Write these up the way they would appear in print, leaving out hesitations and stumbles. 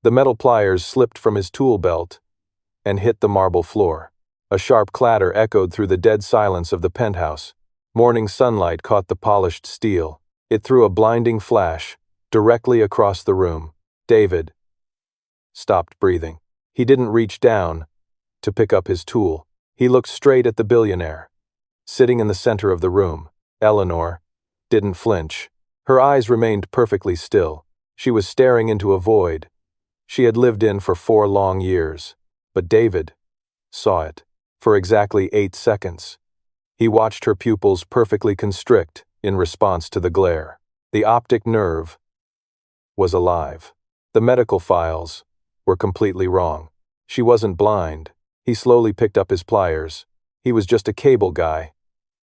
The metal pliers slipped from his tool belt and hit the marble floor. A sharp clatter echoed through the dead silence of the penthouse. Morning sunlight caught the polished steel. It threw a blinding flash directly across the room. David stopped breathing. He didn't reach down to pick up his tool. He looked straight at the billionaire, sitting in the center of the room. Eleanor didn't flinch. Her eyes remained perfectly still. She was staring into a void she had lived in for 4 long years. But David saw it. For exactly 8 seconds. He watched her pupils perfectly constrict in response to the glare. The optic nerve was alive. The medical files were completely wrong. She wasn't blind. He slowly picked up his pliers. He was just a cable guy,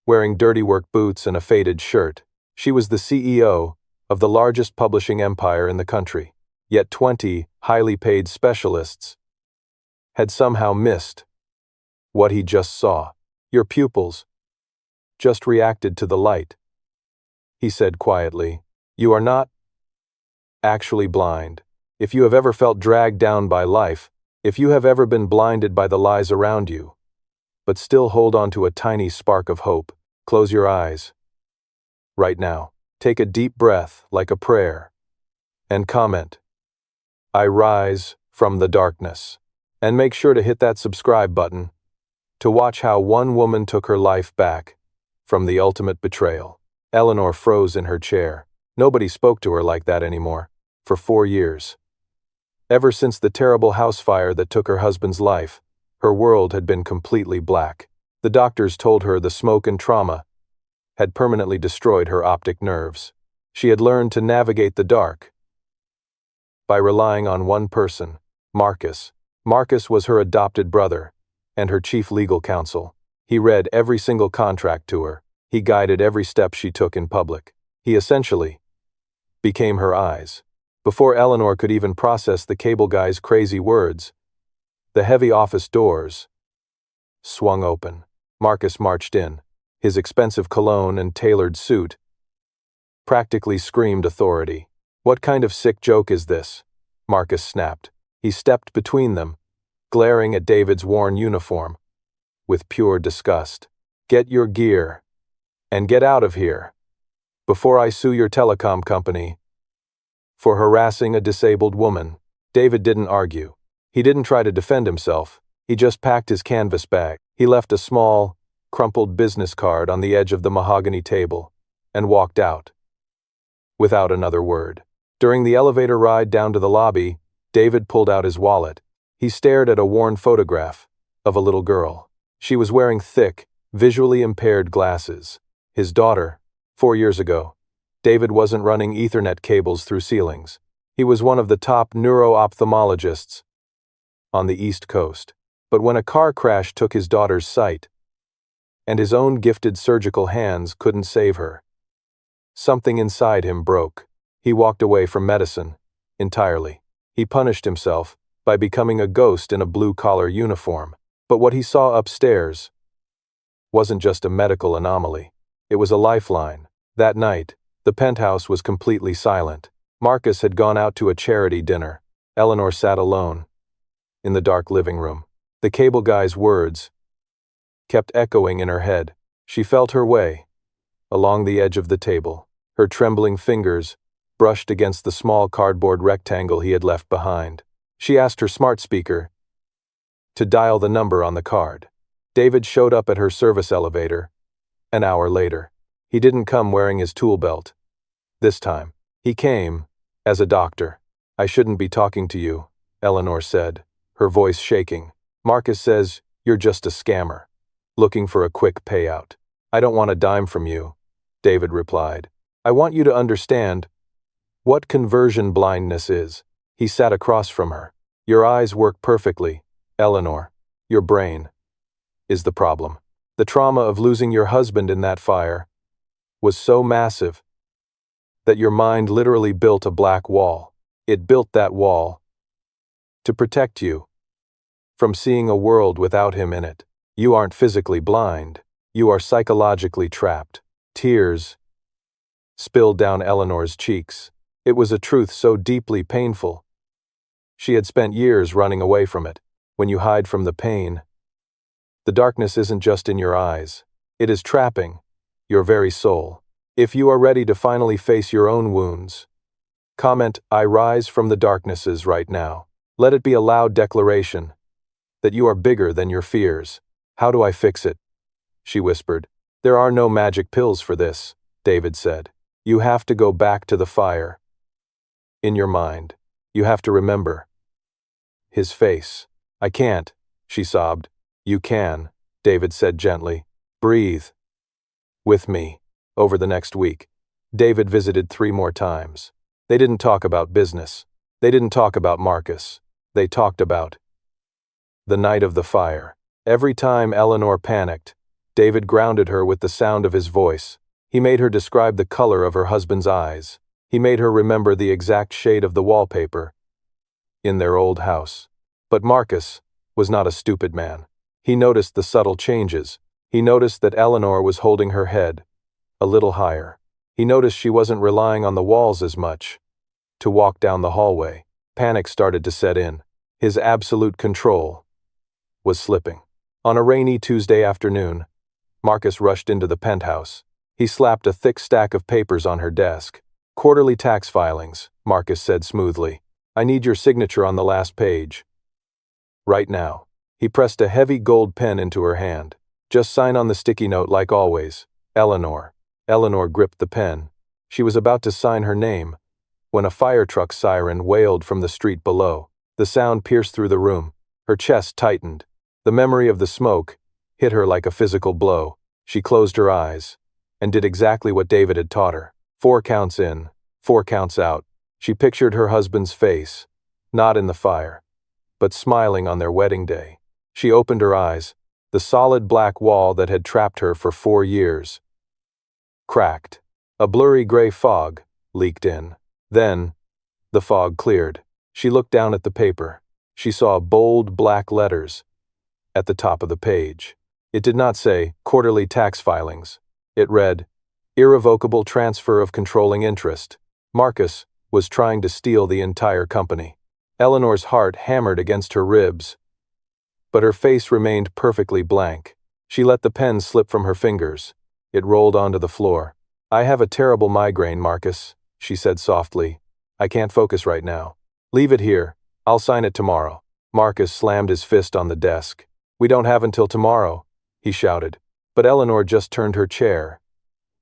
wearing dirty work boots and a faded shirt. She was the CEO of the largest publishing empire in the country. Yet 20 highly paid specialists had somehow missed what he just saw. Your pupils just reacted to the light, he said quietly. You are not actually blind. If you have ever felt dragged down by life, if you have ever been blinded by the lies around you, but still hold on to a tiny spark of hope, close your eyes. Right now, take a deep breath like a prayer, and comment, I rise from the darkness. And make sure to hit that subscribe button to watch how one woman took her life back from the ultimate betrayal. Eleanor froze in her chair. Nobody spoke to her like that anymore. For 4 years. Ever since the terrible house fire that took her husband's life, her world had been completely black. The doctors told her the smoke and trauma had permanently destroyed her optic nerves. She had learned to navigate the dark by relying on one person, Marcus. Marcus was her adopted brother and her chief legal counsel. He read every single contract to her. He guided every step she took in public. He essentially became her eyes. Before Eleanor could even process the cable guy's crazy words, the heavy office doors swung open. Marcus marched in. His expensive cologne and tailored suit practically screamed authority. What kind of sick joke is this? Marcus snapped. He stepped between them, glaring at David's worn uniform with pure disgust. Get your gear and get out of here before I sue your telecom company for harassing a disabled woman. David didn't argue. He didn't try to defend himself. He just packed his canvas bag. He left a small, crumpled business card on the edge of the mahogany table and walked out without another word. During the elevator ride down to the lobby, David pulled out his wallet. He stared at a worn photograph of a little girl. She was wearing thick, visually impaired glasses. His daughter. 4 years ago, David wasn't running Ethernet cables through ceilings. He was one of the top neuro-ophthalmologists on the East Coast. But when a car crash took his daughter's sight, and his own gifted surgical hands couldn't save her, something inside him broke. He walked away from medicine entirely. He punished himself by becoming a ghost in a blue-collar uniform. But what he saw upstairs wasn't just a medical anomaly. It was a lifeline. That night, the penthouse was completely silent. Marcus had gone out to a charity dinner. Eleanor sat alone in the dark living room. The cable guy's words kept echoing in her head. She felt her way along the edge of the table. Her trembling fingers brushed against the small cardboard rectangle he had left behind. She asked her smart speaker to dial the number on the card. David showed up at her service elevator an hour later. He didn't come wearing his tool belt. This time, he came as a doctor. I shouldn't be talking to you, Eleanor said, her voice shaking. Marcus says you're just a scammer, looking for a quick payout. I don't want a dime from you, David replied. I want you to understand what conversion blindness is. He sat across from her. Your eyes work perfectly, Eleanor. Your brain is the problem. The trauma of losing your husband in that fire was so massive that your mind literally built a black wall. It built that wall to protect you from seeing a world without him in it. You aren't physically blind. You are psychologically trapped. Tears spilled down Eleanor's cheeks. It was a truth so deeply painful. She had spent years running away from it. When you hide from the pain, the darkness isn't just in your eyes. It is trapping your very soul. If you are ready to finally face your own wounds, comment, "I rise from the darknesses right now." Let it be a loud declaration that you are bigger than your fears. "How do I fix it?" she whispered. "There are no magic pills for this," David said. "You have to go back to the fire. In your mind, you have to remember his face." "I can't," she sobbed. "You can," David said gently. "Breathe with me." Over the next week, David visited 3 more times. They didn't talk about business. They didn't talk about Marcus. They talked about the night of the fire. Every time Eleanor panicked, David grounded her with the sound of his voice. He made her describe the color of her husband's eyes. He made her remember the exact shade of the wallpaper in their old house. But Marcus was not a stupid man. He noticed the subtle changes. He noticed that Eleanor was holding her head a little higher. He noticed she wasn't relying on the walls as much to walk down the hallway. Panic started to set in. His absolute control was slipping. On a rainy Tuesday afternoon, Marcus rushed into the penthouse. He slapped a thick stack of papers on her desk. "Quarterly tax filings," Marcus said smoothly. "I need your signature on the last page. Right now." He pressed a heavy gold pen into her hand. "Just sign on the sticky note like always. Eleanor." Eleanor gripped the pen. She was about to sign her name when a fire truck siren wailed from the street below. The sound pierced through the room. Her chest tightened. The memory of the smoke hit her like a physical blow. She closed her eyes and did exactly what David had taught her. 4 counts in, 4 counts out. She pictured her husband's face, not in the fire, but smiling on their wedding day. She opened her eyes. The solid black wall that had trapped her for 4 years cracked. A blurry gray fog leaked in. Then, the fog cleared. She looked down at the paper. She saw bold black letters at the top of the page. It did not say quarterly tax filings. It read, "Irrevocable transfer of controlling interest." Marcus was trying to steal the entire company. Eleanor's heart hammered against her ribs, but her face remained perfectly blank. She let the pen slip from her fingers. It rolled onto the floor. "I have a terrible migraine, Marcus," she said softly. "I can't focus right now. Leave it here. I'll sign it tomorrow." Marcus slammed his fist on the desk. "We don't have until tomorrow," he shouted. But Eleanor just turned her chair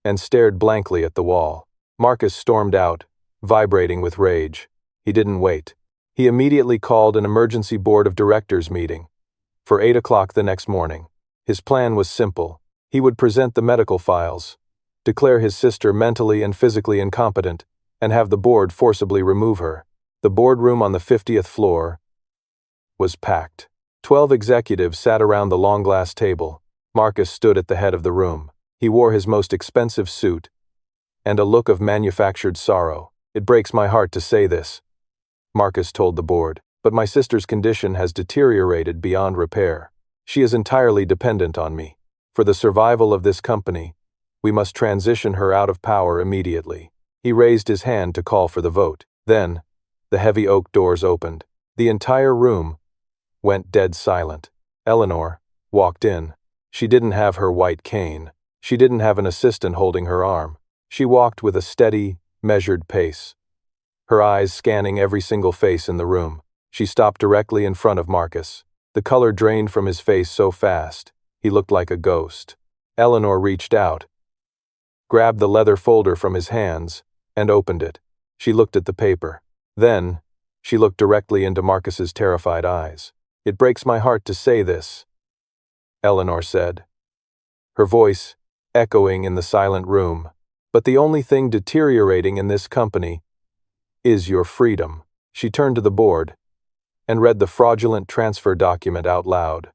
and stared blankly at the wall. Marcus stormed out, vibrating with rage. He didn't wait. He immediately called an emergency board of directors meeting for 8 o'clock the next morning. His plan was simple. He would present the medical files, declare his sister mentally and physically incompetent, and have the board forcibly remove her. The boardroom on the 50th floor was packed. 12 executives sat around the long glass table. Marcus stood at the head of the room. He wore his most expensive suit and a look of manufactured sorrow. "It breaks my heart to say this," Marcus told the board, "but my sister's condition has deteriorated beyond repair. She is entirely dependent on me. For the survival of this company, we must transition her out of power immediately." He raised his hand to call for the vote. Then, the heavy oak doors opened. The entire room went dead silent. Eleanor walked in. She didn't have her white cane. She didn't have an assistant holding her arm. She walked with a steady, measured pace, her eyes scanning every single face in the room. She stopped directly in front of Marcus. The color drained from his face so fast, he looked like a ghost. Eleanor reached out, grabbed the leather folder from his hands, and opened it. She looked at the paper. Then, she looked directly into Marcus's terrified eyes. "It breaks my heart to say this," Eleanor said, her voice echoing in the silent room. "But the only thing deteriorating in this company is your freedom." She turned to the board and read the fraudulent transfer document out loud,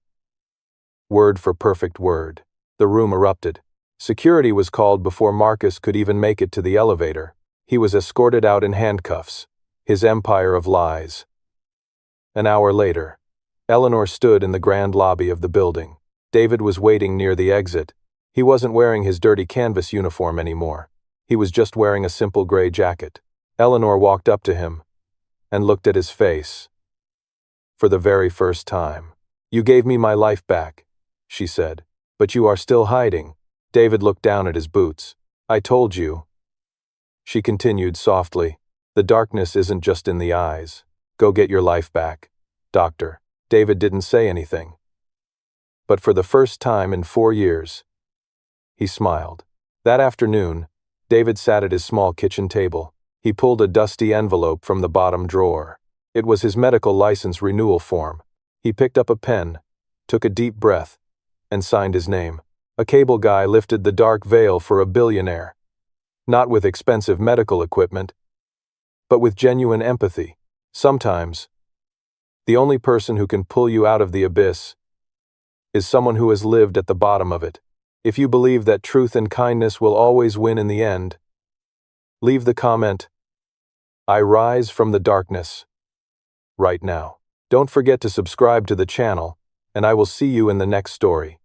word for perfect word. The room erupted. Security was called before Marcus could even make it to the elevator. He was escorted out in handcuffs, his empire of lies. An hour later, Eleanor stood in the grand lobby of the building. David was waiting near the exit. He wasn't wearing his dirty canvas uniform anymore. He was just wearing a simple gray jacket. Eleanor walked up to him and looked at his face. for the very first time. You gave me my life back, she said. But you are still hiding. David looked down at his boots. I told you. She continued softly. The darkness isn't just in the eyes. Go get your life back, doctor. David didn't say anything. But for the first time in 4 years, he smiled. That afternoon, David sat at his small kitchen table. He pulled a dusty envelope from the bottom drawer. It was his medical license renewal form. He picked up a pen, took a deep breath, and signed his name. A cable guy lifted the dark veil for a billionaire. Not with expensive medical equipment, but with genuine empathy. Sometimes, the only person who can pull you out of the abyss is someone who has lived at the bottom of it. If you believe that truth and kindness will always win in the end, leave the comment, I rise from the darkness, right now. Don't forget to subscribe to the channel, and I will see you in the next story.